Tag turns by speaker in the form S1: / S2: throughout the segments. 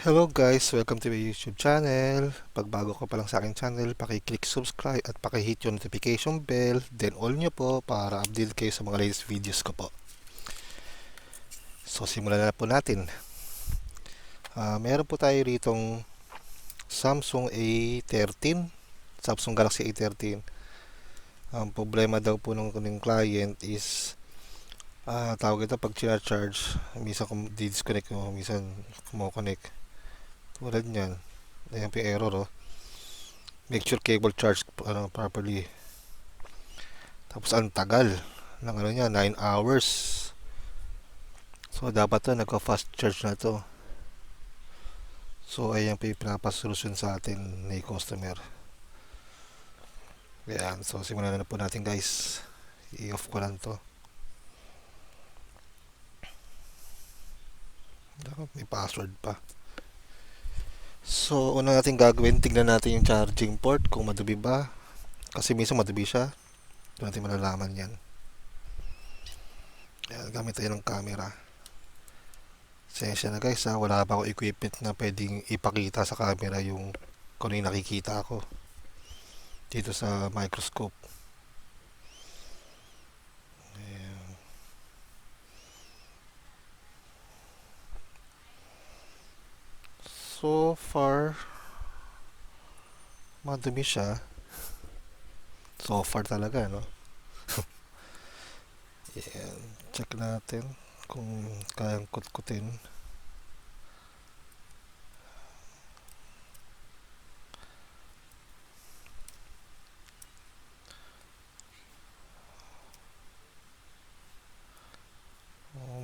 S1: Hello guys, welcome to my YouTube channel. Pag bago ka pa lang sa aking channel, paki-click subscribe at paki-hit yung notification bell, then all nyo po para update kayo sa mga latest videos ko po. So simulan na po natin. Meron po tayo ritong Samsung A13, Samsung Galaxy A13. Ang problema daw po ng kuning client is tawag ito pag charge, minsan di-disconnect mo, minsan kumo-connect. Tulad niyan, ayan po yung error oh. Make sure cable charge properly. Tapos ang tagal ng niya, 9 hours. So dapat to nagka-fast charge na to. So ayan pa yung pinapasolusyon sa atin ni customer. Ayan, so simulan na po natin guys. I-off ko lang to. Dapat may password pa. So una natin gagawin, tignan natin yung charging port kung madubi ba. Kasi minsan madubi siya. Doon natin malalaman yan. Ayan, gamit tayo ng camera. Sensya na guys wala pa ako equipment na pwedeng ipakita sa camera yung kung ano yung nakikita ko dito sa microscope. Ayan. So far madumi siya. So far talaga no. Ayan. Check natin kung kayang kutkutin.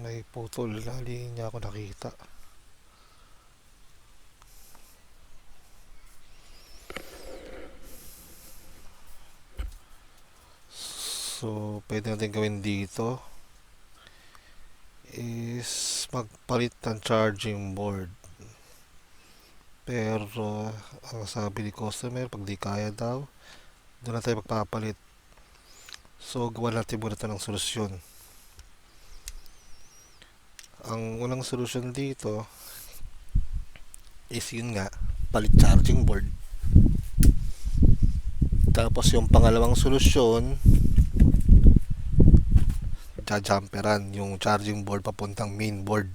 S1: May putol na, hindi niya ako nakita. So pwede natin gawin dito is magpalit ng charging board. Pero ang sabi ni customer, pag di kaya daw, doon na tayo magpapalit. So gawa natin muna ito ng solusyon. Ang unang solusyon dito is yun nga, palit charging board. Tapos yung pangalawang solusyon, jumperan yung charging board papuntang main board.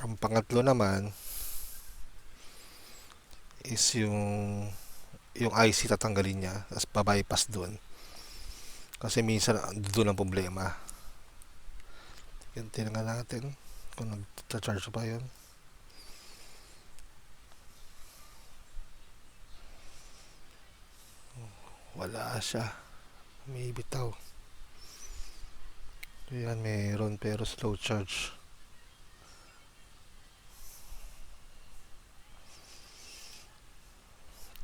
S1: Ang pangatlo naman is yung IC tatanggalin niya, tapos pa-bypass doon. Kasi minsan doon ang problema. Yan, tinangal natin kung nag-charge pa yun. Wala siya. May bitaw. Yan, meron pero slow charge.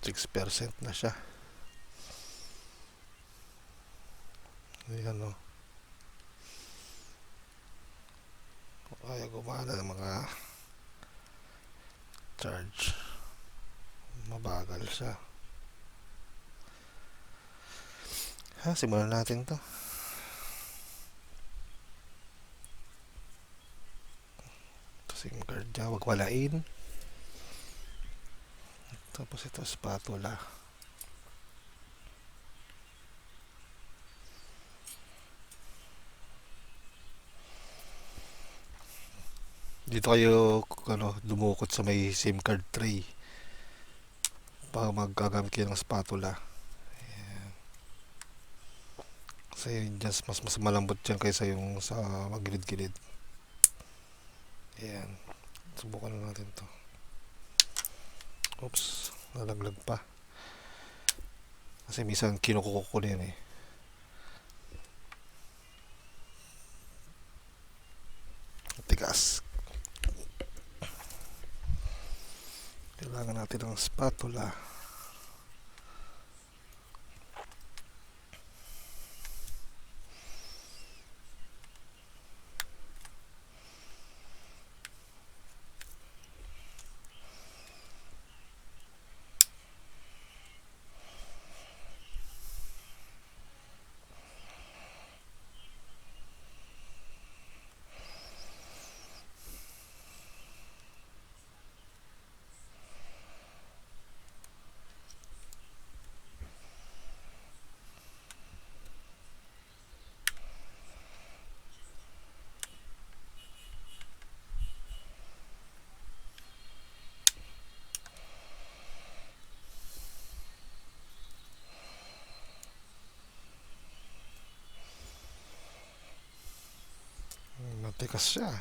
S1: %6 na siya. Ayan o. Kaya gumana ng mga charge. Mabagal siya. Simulan natin to. SIM card niya, wag walain. Tapos ito spatula. Dito kayo dumukot sa may SIM card tray para maggagamit kayo ng spatula. Ayan. Kasi just mas malambot dyan kaysa yung sa magilid-gilid. Ayan. Subukan na natin to. Oops, nalaglag pa. Kasi minsan kinukuko ko na yan eh. Tigas. Kailangan natin ng spatula. Matikas siya.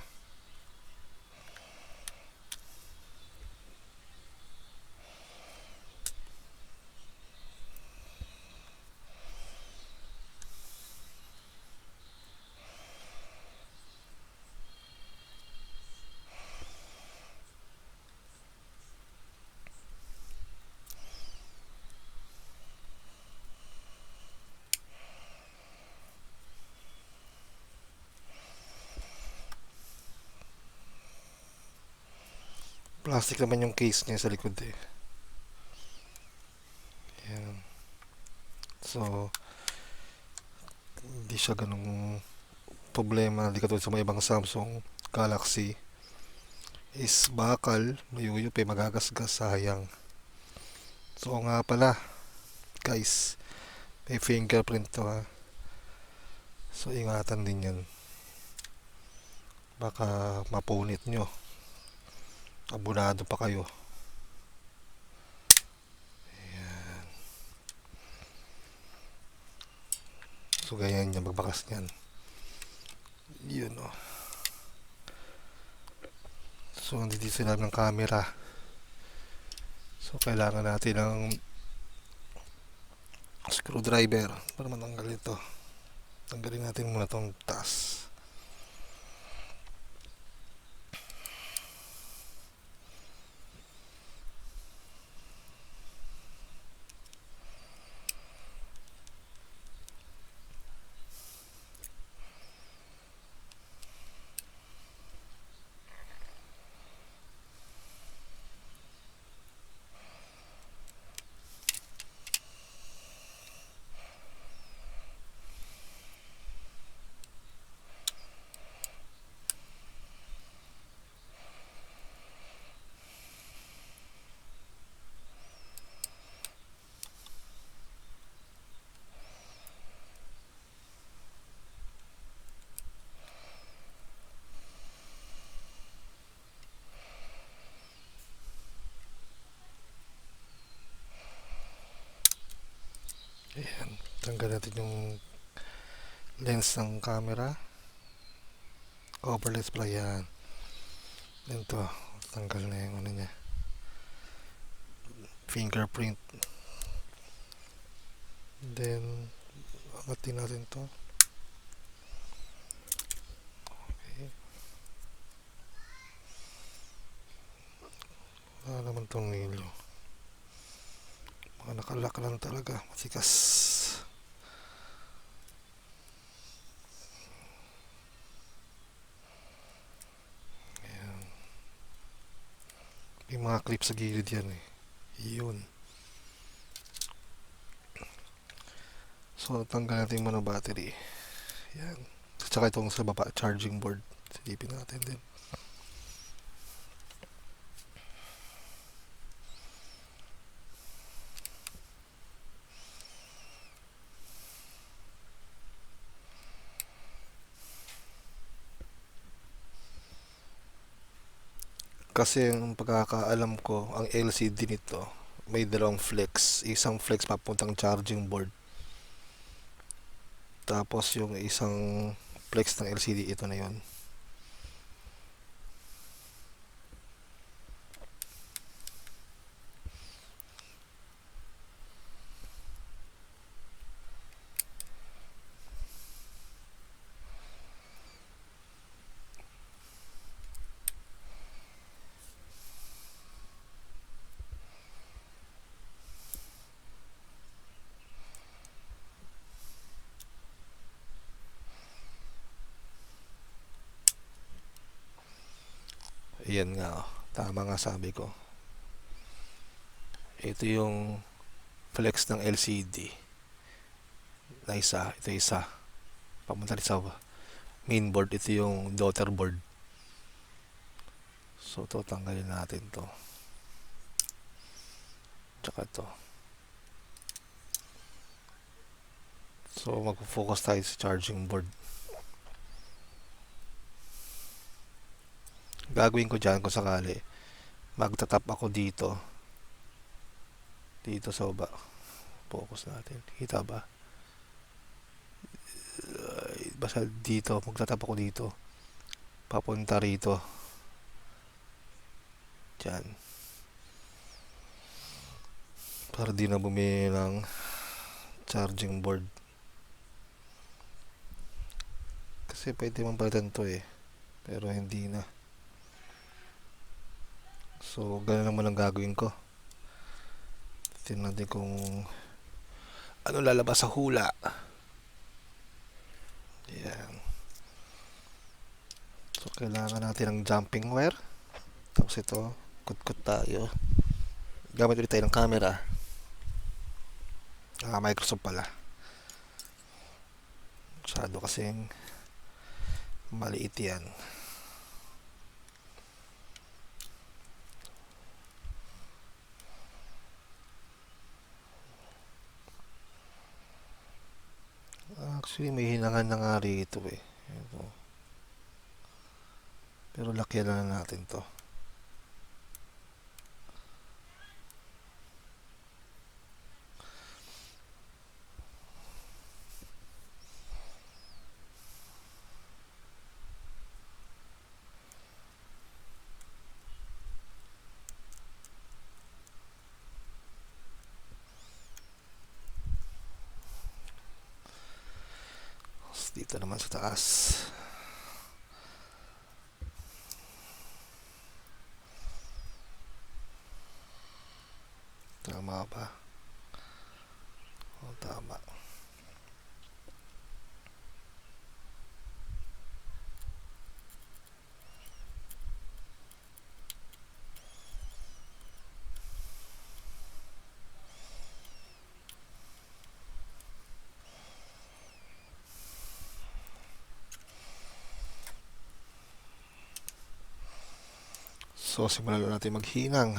S1: Plastic naman yung case niya sa likod eh. Yan. So, hindi siya ganung problema. Hindi katulad sa mga ibang Samsung Galaxy is bakal, mayuyup eh, magagasgas, sayang. So nga pala, guys, may fingerprint to ha. So ingatan din yan. Baka mapunit nyo. Abunado pa kayo. Ayan. So ganyan yan, magbakas niyan. Yun o. So nandito sila ng camera. So kailangan natin ng screwdriver para matanggal ito. Tanggalin natin muna tong taas. Ayan, tanggal natin yung lens ng camera. Cover lens pala yan. Ito, tanggal na yung ano niya. Fingerprint. Then, angatin natin to. Okay. Wala naman tong nilo. Mga nakalak lang talaga, matikas. Ayan. May mga clip sa gilid yan eh. Yun. So tanggal natin muna battery. Yan. Tsaka itong sa baba, charging board. Silipin natin din. Kasi ang pagkakaalam ko, ang LCD nito may dalawang flex. Isang flex papuntang charging board. Tapos yung isang flex ng LCD, ito na yon. Ayan nga, oh. Tama nga sabi ko. Ito yung flex ng LCD. Na isa, ito isa. Pamunta rin sa main board, ito yung daughter board. So, ito, tanggalin natin to. Tsaka ito. So, mag-focus tayo sa charging board. Gagawin ko dyan kung sakali. Magtatap ako dito. Dito sa baba. Focus natin. Kita ba? Basta dito. Magtatap ako dito. papunta rito. Diyan. Para di na bumili ng charging board. Kasi pwede man palitan to eh. Pero hindi na. So, ganun naman ang gagawin ko. Tingnan natin kung ano lalabas sa hula. Yan. So, kailangan natin ng jumping wire. Tapos ito, kutkot tayo. Gamit ulit tayo ng camera. Microsoft pala. Masyado kasing maliit yan. Actually, may hinangan na nga rito eh. Ito. Pero lakyan na natin to. Dito naman sa taas. Tama ba? O, tama. So, simulan na natin maghinang.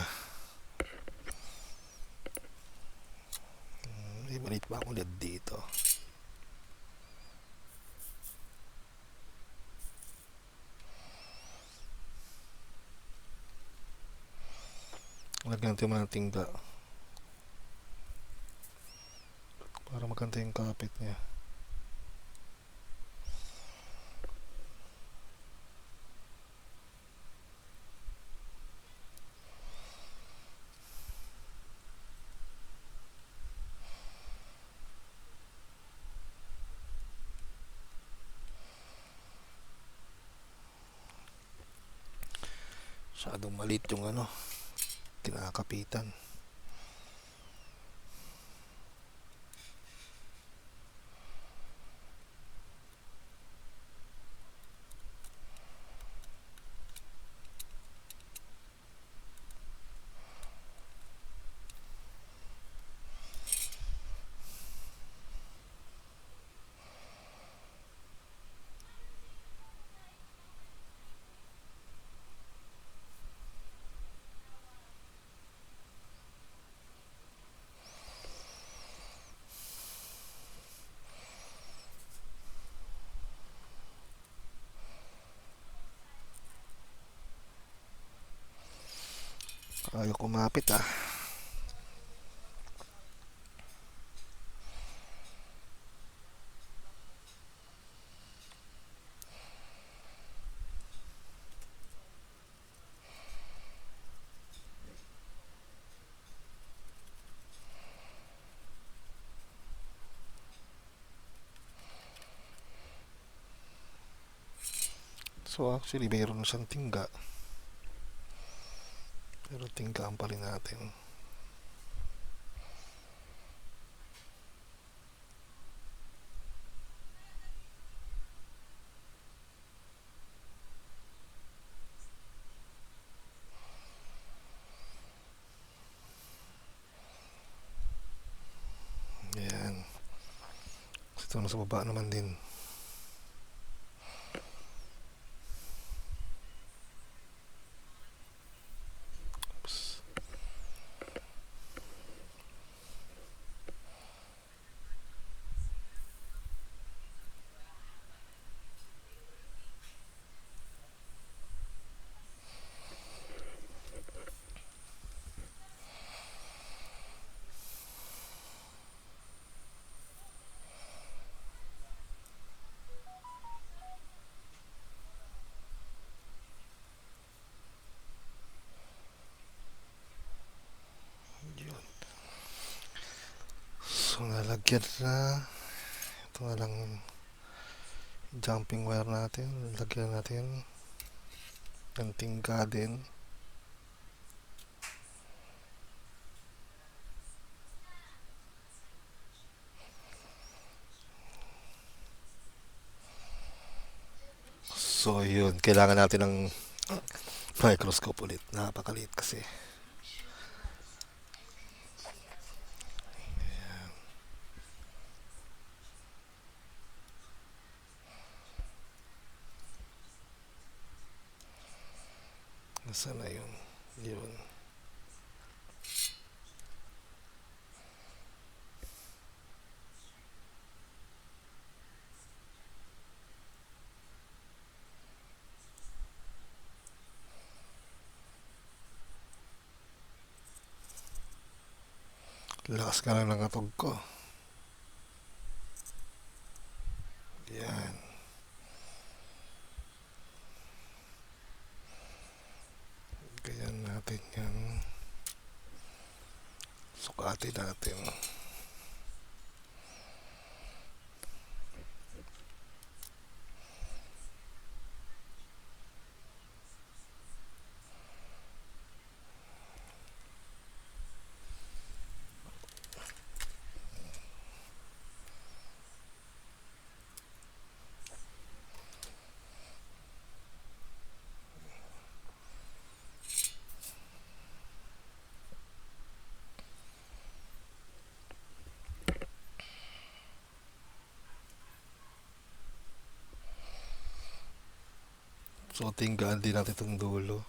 S1: May maliit ba akong LED dito? Lagyan natin mga tingga. Para maganda yung kapit niya. Masyadong maliit yung kinakapitan. Ayaw kumapit ah. So actually mayroon na siyang tingga. Pero tinggaan pa rin natin. Yan. Ito na sa baba naman din. lagyan na. Ito na lang jumping wire natin. Lagyan natin ng tingga din. So yun, kailangan natin ng microscope ulit. Napakaliit kasi. Nasaan na yun? Yun. Lakas ka lang ng katog ko. Yan. Ganyan natin yan. Sukatin natin. So, tinggaan din natin itong dulo.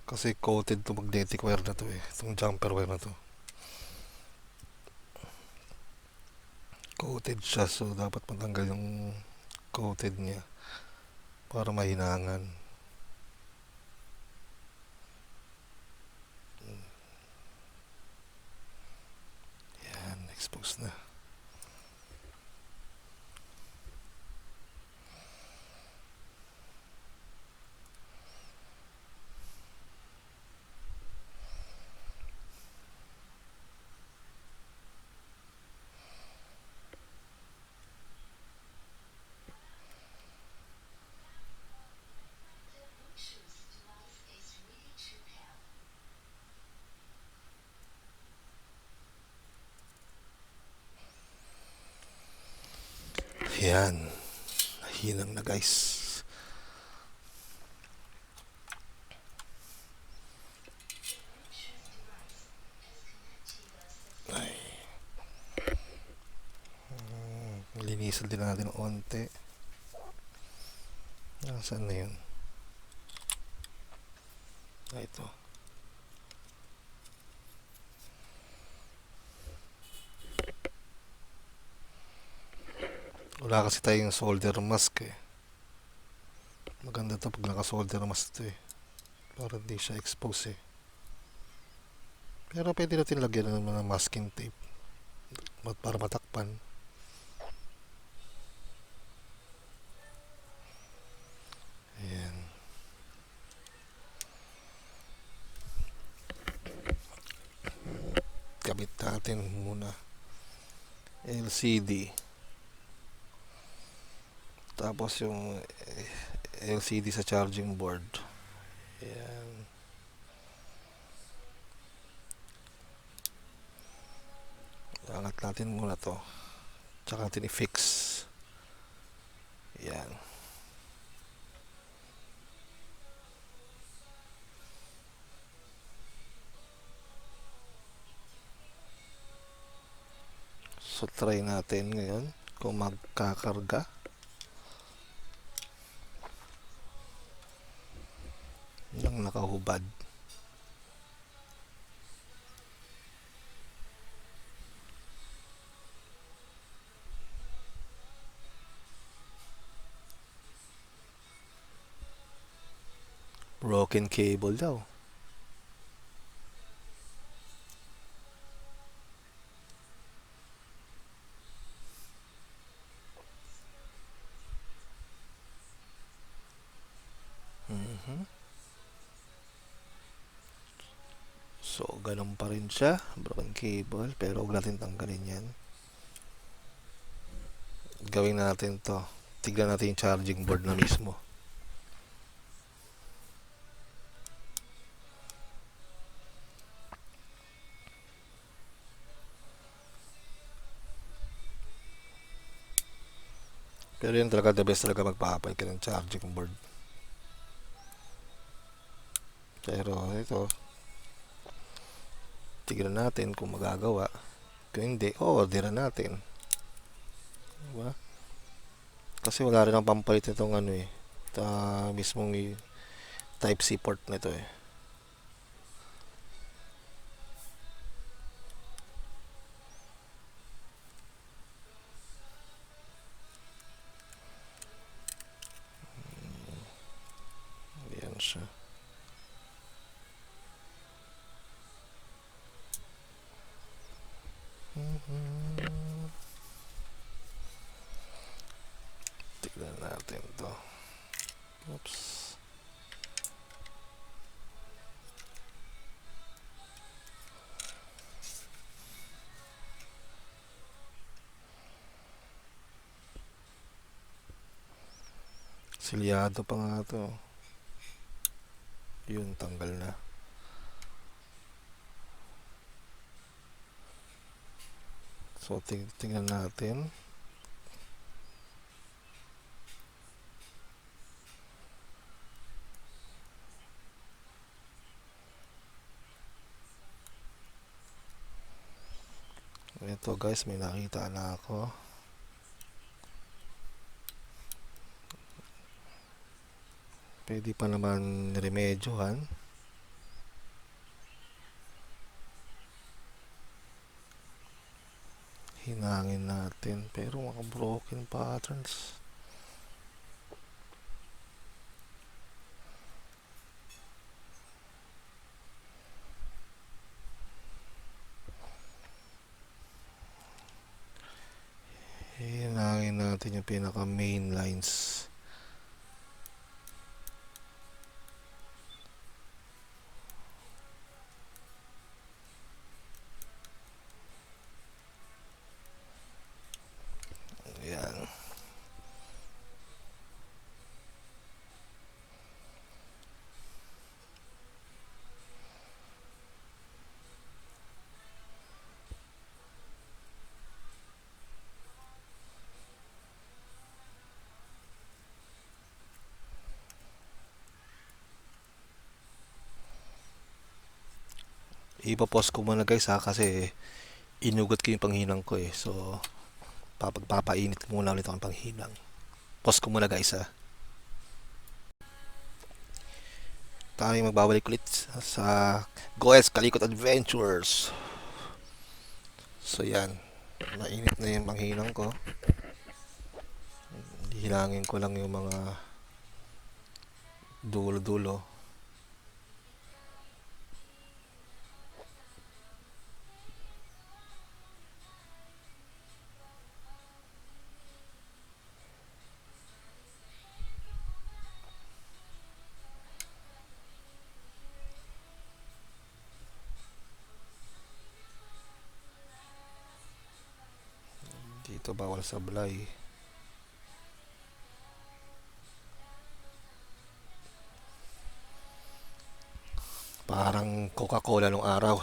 S1: Kasi coated to magnetic wire na to eh. Itong jumper wire na to. Coated siya, so dapat matanggal yung coated niya para mahinangan. Yan, expose na. Yan. Nahinang na guys. Ay. Linisan din natin ng onte. Nasaan na yun? Ito. Wala kasi tayong solder mask eh. Maganda to pag naka-solder mask to eh. Para hindi siya expose eh. Pero pwede natin lagyan ng mga masking tape para matakpan. Ayan. Kabit natin muna LCD. Tapos yung LCD sa charging board. Ayan. Angat natin muna to. Tsaka natin i-fix. Ayan. So try natin ngayon kung magkakarga. Yung nakahubad. Broken cable daw. ganun pa rin siya, broken cable, pero huwag natin tanggalin yan. Gawin natin to, tignan natin yung charging board na mismo. Pero yun talaga, the best talaga magpapalit ka ng charging board. Pero ito, tignan natin kung magagawa. Kung hindi, orderan natin. Diba? Kasi wala rin ang pampalit itong ano eh. Mismong type C port nito eh. Ayan siya. Tignan natin to. Oops. Silyado pa nga to. Yun, tanggal na. So, tingnan natin. Ito guys, may nakita na ako. Pwede pa naman remedyohan. Hinangin natin, pero mga broken patterns. Hinangin natin yung pinaka main lines. Ayan. Ipapost ko muna guys ha, kasi inugot ko yung panghinang ko eh. So, papainit muna ulit ang panghinang. Post ko muna guys ha. Tayo magbabalik ulit sa Goes Kalikot Adventures. So yan, mainit na yung panghinang ko. Hinangin ko lang yung mga dulo-dulo. Dito bawal sablay. Parang Coca-Cola nung araw.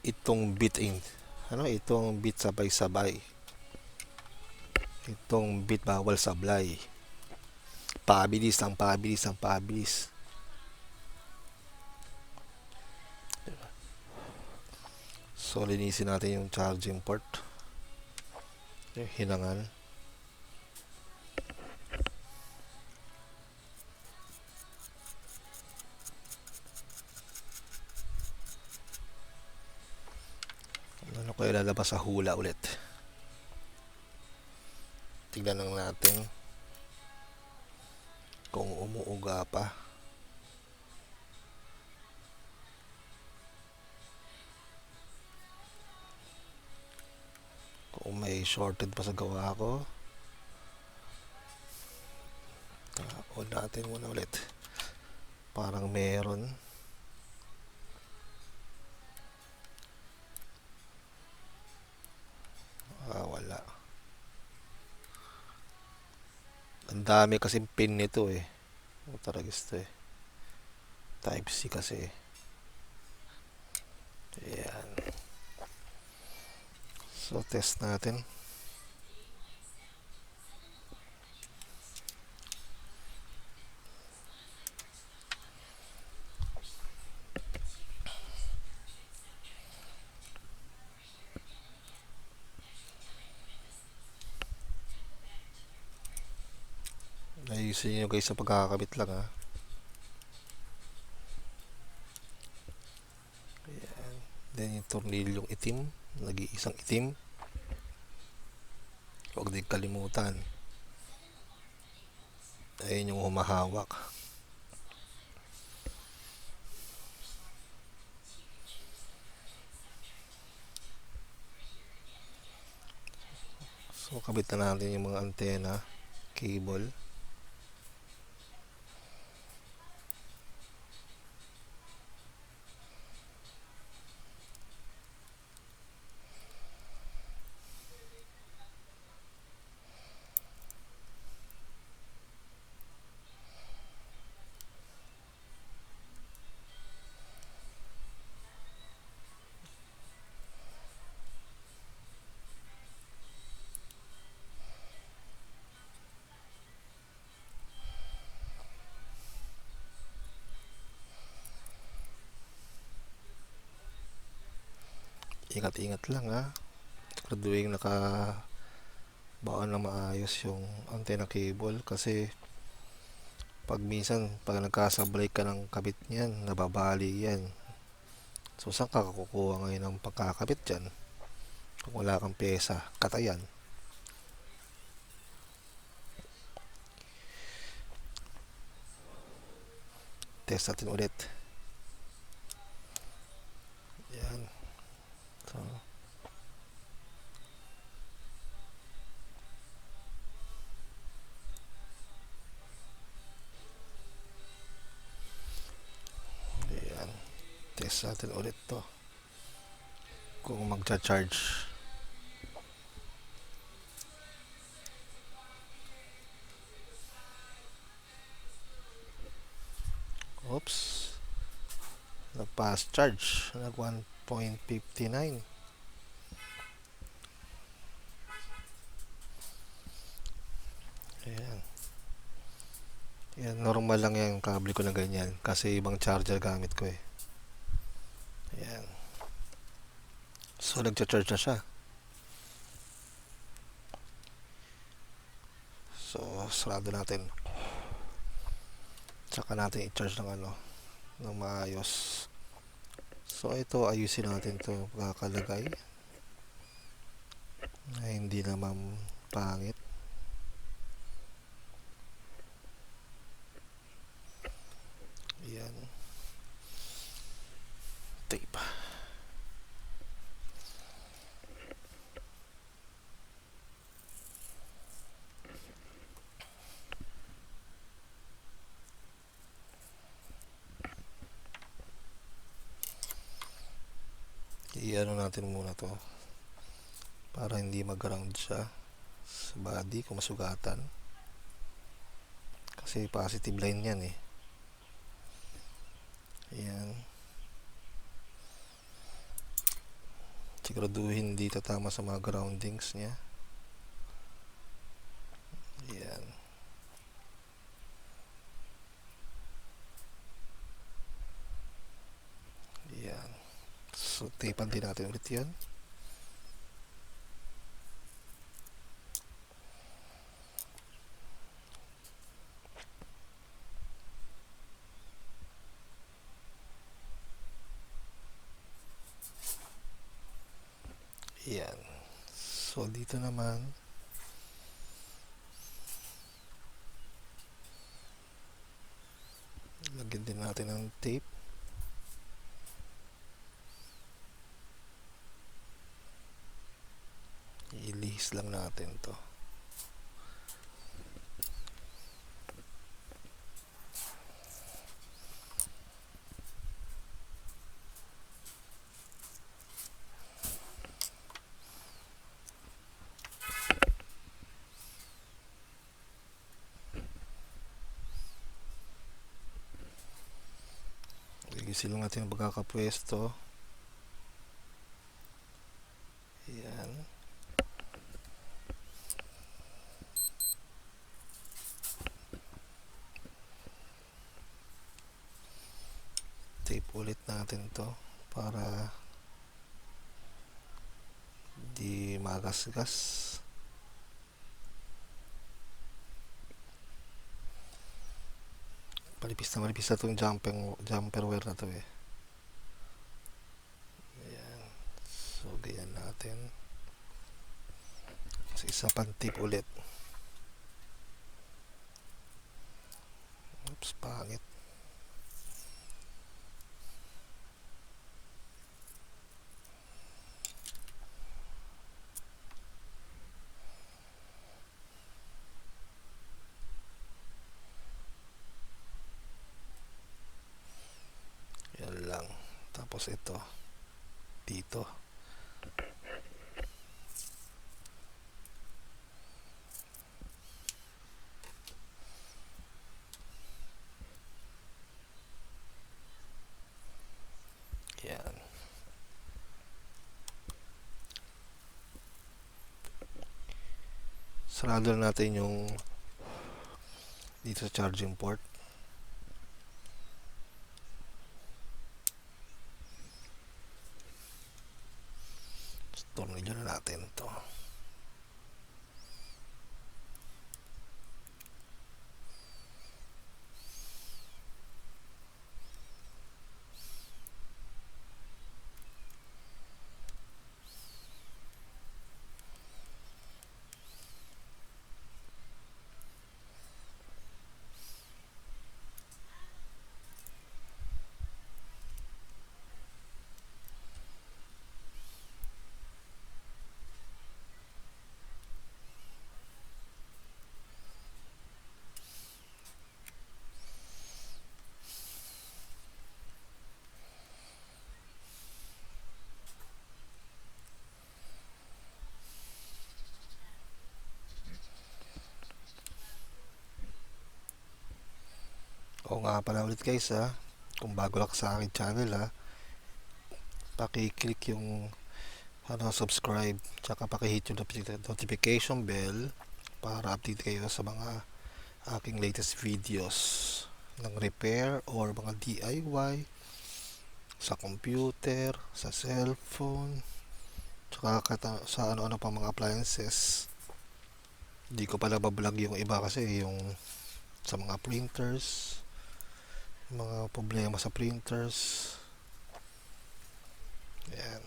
S1: Itong itong bit sabay-sabay. Itong bit bawal sablay. Pabilis ang pabilis ang pabilis. So linisin natin yung charging port. Yung hinangan. Ano ko ilalabas sa hula ulit. Tignan lang natin kung umuuga pa. Kung may shorted pa sa gawa ko. On natin muna ulit. Parang meron. Ang dami kasing pin nito eh. Taragis to eh. Type C kasi. Ayan. So, test natin. Ayusin nyo guys sa pagkakabit lang ha. Ayan. Then yung tornilyong itim. Nag-iisang itim. Huwag din kalimutan. Ayun yung humahawak. So, kabit na natin yung mga antena, cable. Ingat-ingat lang ha. Siguraduhin nakabaon na maayos yung antenna cable kasi pag minsan pag nagkasablay ka ng kabit niyan, nababali yan. So saan ka kukuha ngayon ng pagkakabit dyan? Kung wala kang pyesa, katayan. Test natin ulit. Yan. So, yan. Test natin ulit to. Kung magcha-charge. Oops. Nag-fast charge. Nag 1.59. Ayan. Yan, normal lang yung kable ko na ganyan. Kasi ibang charger gamit ko eh. Ayan. So, nagcha-charge na siya. So, sarado natin. Tsaka natin i-charge ng maayos. So, ito, ayusin natin to pagkakalagay. Na hindi naman pangit. Ayan. Tape. I-ano natin muna to para hindi mag-ground siya sa body kung masugatan kasi positive line yan eh. Ayan. Siguraduhin hindi tatama sa mga groundings niya. Ayan. Ayan. So, tapean din natin ulit yan. Ayan. So, dito naman lagyan din natin ng tape. I-lihis lang natin to. Ayusin lang natin ang pagkakapwesto. Ayan. Tape ulit natin to para di magasgas. Malipis na itong jumper wear na to eh. Ayan. So ganyan natin. So isa pang tape ulit. Oops, pangit. Yan lang. Tapos ito dito. Yan. Sarado na natin yung dito sa charging port. Tornilyo na natin to. Oo nga pala ulit guys ha, kung bago lang sa akin channel ha, paki-click yung subscribe, tsaka paki-hit yung notification bell para update kayo sa mga aking latest videos ng repair or mga DIY sa computer, sa cellphone, tsaka sa ano-ano pang mga appliances. Hindi ko pala bablog yung iba kasi yung sa mga printers, mga problema sa printers. Ayan.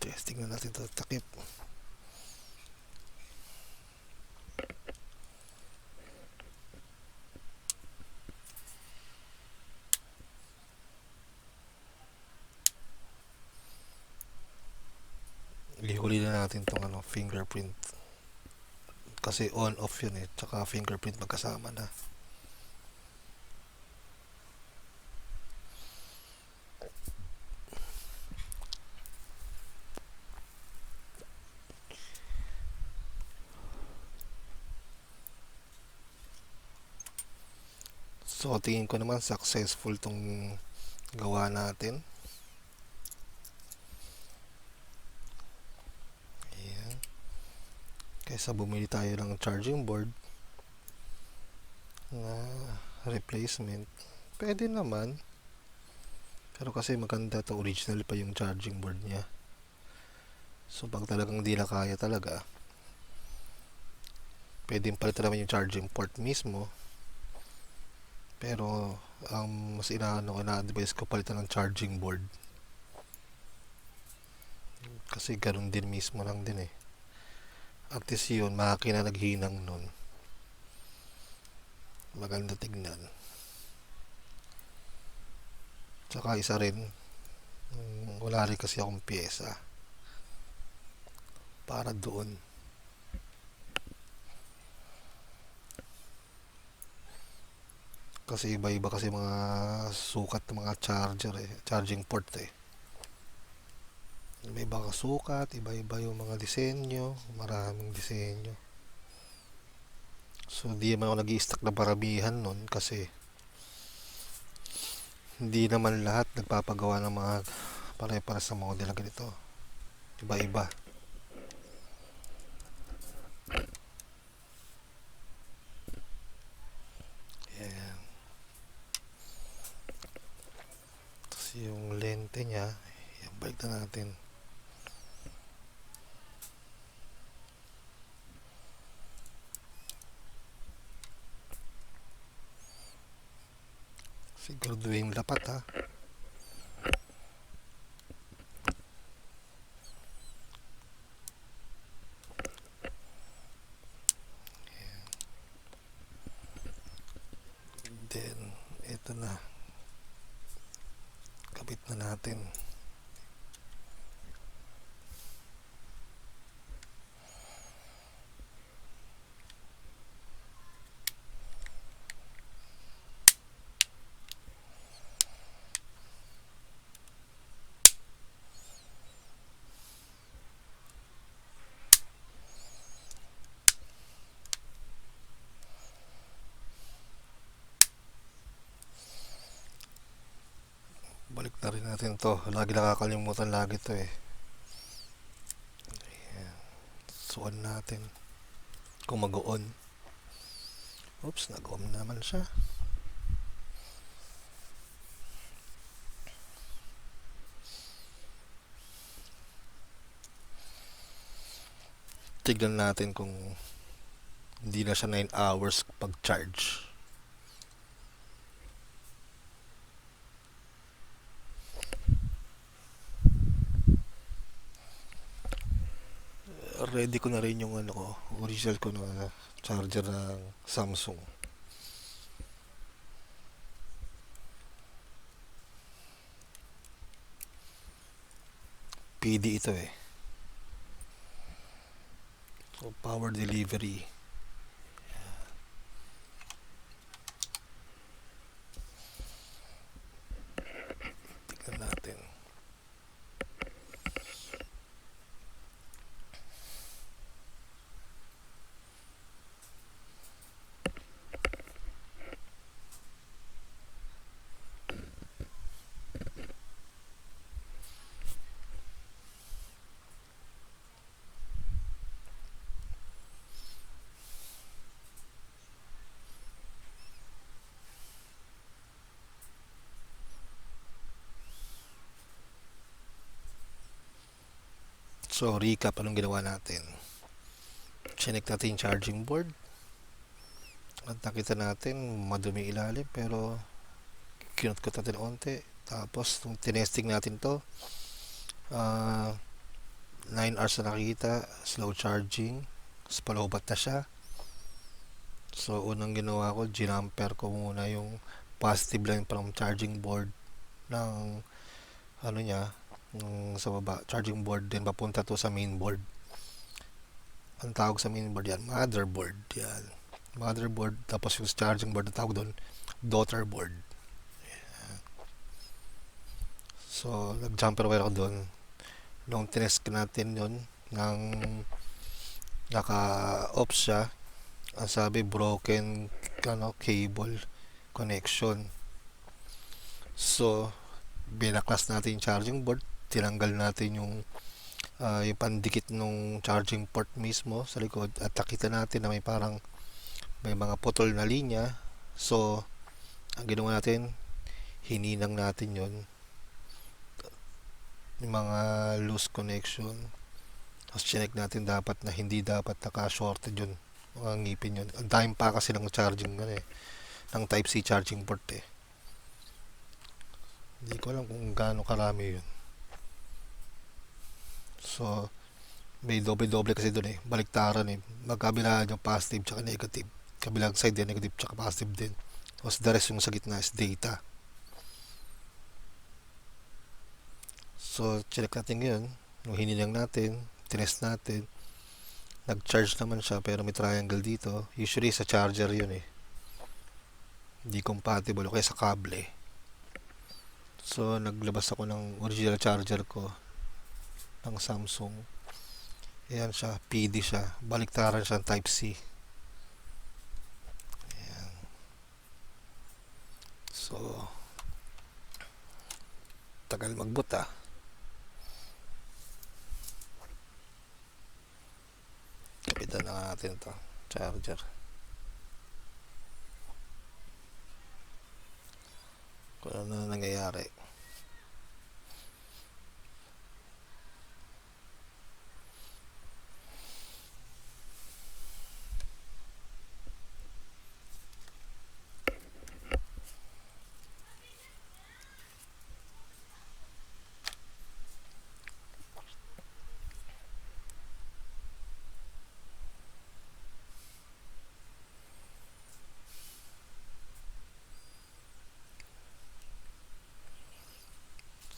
S1: Testing na natin ito takip. Ihuli na natin itong fingerprint kasi on off yun eh, tsaka fingerprint magkasama na. So tingin ko naman successful tong gawa natin. Ayan. Kaysa bumili tayo ng charging board na replacement, pwede naman, pero kasi maganda to, original pa yung charging board niya. So pag talagang di na kaya talaga, pwede palitan naman yung charging port mismo. Pero mas ina-advise ko palitan ng charging board kasi ganun din mismo lang din eh. At least yun, makina naghinang nun, maganda tignan. Tsaka isa rin, wala rin kasi akong pyesa para doon. Kasi iba-iba kasi mga sukat ng mga charger eh, charging port eh. Iba-iba ka sukat, iba-iba yung mga disenyo, maraming disenyo. So di naman ako nag-i-stock na paramihan nun kasi Hindi naman lahat nagpapagawa ng mga pare-pares sa model na ganito. Iba-iba. Ayan. Tapos yung lente niya, ayan, balik na natin. Siguraduhin lapat ha. Then, ito na. Kapit na natin. Balik na rin natin to. Lagi nakakalimutan lagi to eh. Ayan. Suon natin. Kung mag-on. Oops, nag-on naman siya. Tignan natin kung hindi na siya 9 hours pag-charge. Ready ko na rin yung ano ko, original ko na charger ng Samsung. PD ito eh. So, power delivery. Tignan natin. So, recap anong ginawa natin. Chinek natin yung charging board. At nakita natin, madumi ilalim, pero kinut-kot natin onte. Tapos, nung tinesting natin to, 9 hours na nakita, slow charging, palobat na siya. So, unang ginawa ko, ginamper ko muna yung positive line from charging board ng ano niya, sa baba, charging board, din papunta to sa main board. Ang tawag sa main board yan, motherboard yan. Motherboard, tapos yung charging board na tawag doon, daughter board. So, nag-jumper wire ako doon. Nung tinest natin yun, nang naka-off siya, ang sabi broken cable connection. So, binaklas natin yung charging board, tinanggal natin yung pandikit ng charging port mismo sa likod, at nakita natin na may mga putol na linya. So, ang ginawa natin, hininang natin yon, yung mga loose connection. Tapos chinek natin dapat na hindi dapat naka-shorted yun, mga ngipin yun. Ang time pa kasi ng charging ng type C charging port eh. Hindi ko alam kung gaano karami yun. So, may doble-doble kasi doon eh. Baliktaran eh. Magkabilaan yung positive tsaka negative. Kabilang side din, negative tsaka positive din. Tapos the rest yung sa gitna is data. So, check natin yun. Nung hininang natin, tinest natin, nag-charge naman siya pero may triangle dito. Usually sa charger yun eh. Hindi compatible o kaya sa kable. So, naglabas ako ng original charger ko ng Samsung. Ayan siya, PD siya. Baliktaran siya ng Type C. Ayan. So, Tagal mag-boot ah. Kapitan na natin to charger. Kung ano na nangyayari.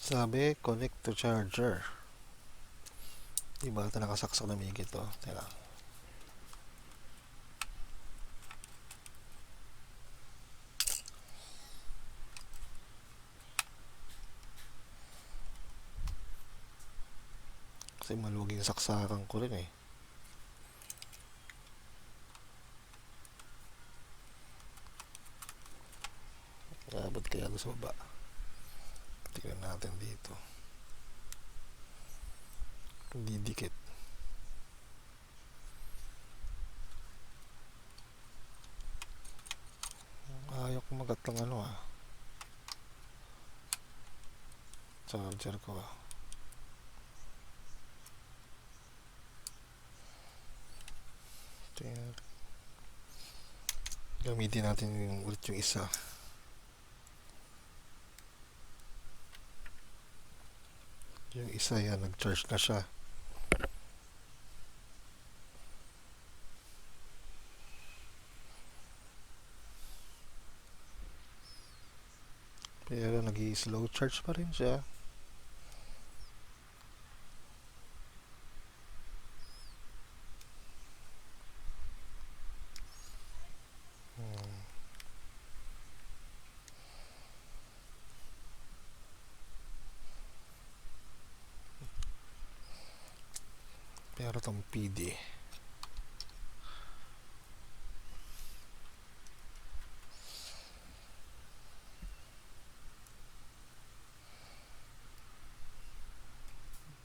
S1: Sabi, connect to charger. Di ba ito nakasaksak na may ito? Teka. Kasi maluwag yung saksakan ko rin eh. Abot kaya doon sa baba. Tingnan natin dito. Hindi dikit. Ayaw kumagat ng ano ah. Charger ko ah. Gamitin natin ulit yung isa. Yung isa yan, nag-charge na siya. Pero nag-i-slow charge pa rin siya. Pero itong PD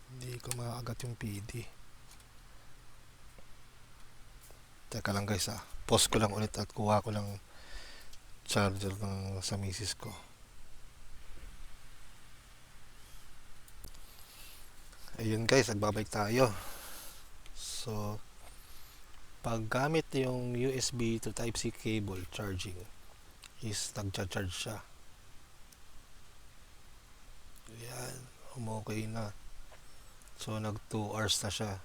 S1: hindi ko maagat yung PD. Teka lang guys ah, pause ko lang ulit at kuha ko lang charger ng sa misis ko. Ayun guys, nagbabalik tayo. So pag gamit yung USB to Type-C cable charging is nagcha-charge siya. Ayan, umokay na. So nag 2 hours na siya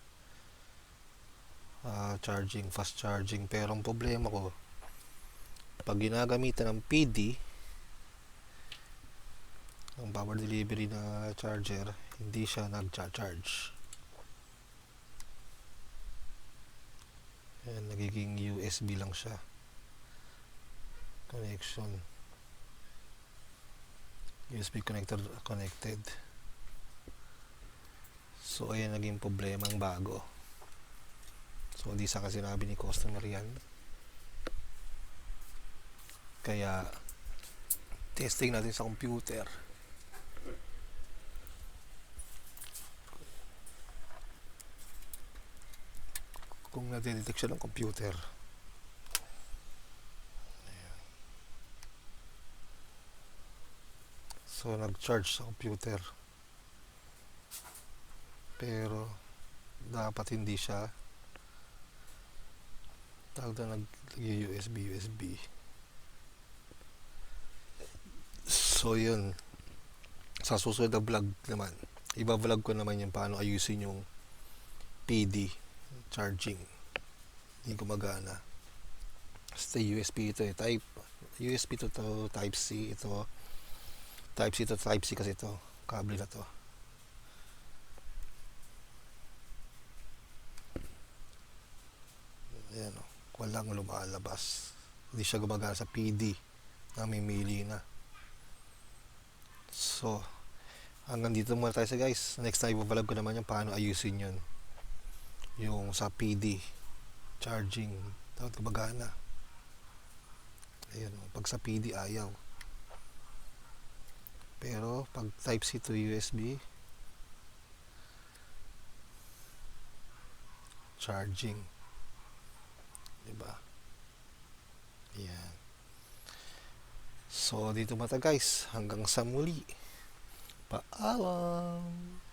S1: charging, fast charging. Pero ang problema ko, pag ginagamitan ng PD, ang power delivery na charger, hindi siya nagcha-charge. Ayan, nagiging USB lang siya. Connection. USB connector connected. So ayan, naging problema ang bago. So hindi sa kasi sinabi ni customer yan. Kaya testing natin sa computer. Kung nadedetect siya ng computer. Ayan. So nag-charge sa computer. Pero dapat hindi siya nag-USB. So yun, sa susunod na vlog naman, iba-vlog ko naman yung paano ayusin yung PD charging. Hindi gumagana. Basta USB ito eh, USB to Type-C. Ito Type-C to Type-C kasi ito kable na to. Ayan o, walang lumalabas. Hindi siya gumagana sa PD. Namimili na. So hanggang dito muna tayo sa guys. Next time i-vlog ko naman yung paano ayusin yun, yung sa PD charging dapat gumagana. Ayan, pag sa PD ayaw. Pero pag type C to USB, charging, 'di ba? Yan. So dito mata guys, hanggang sa muli. Paalam.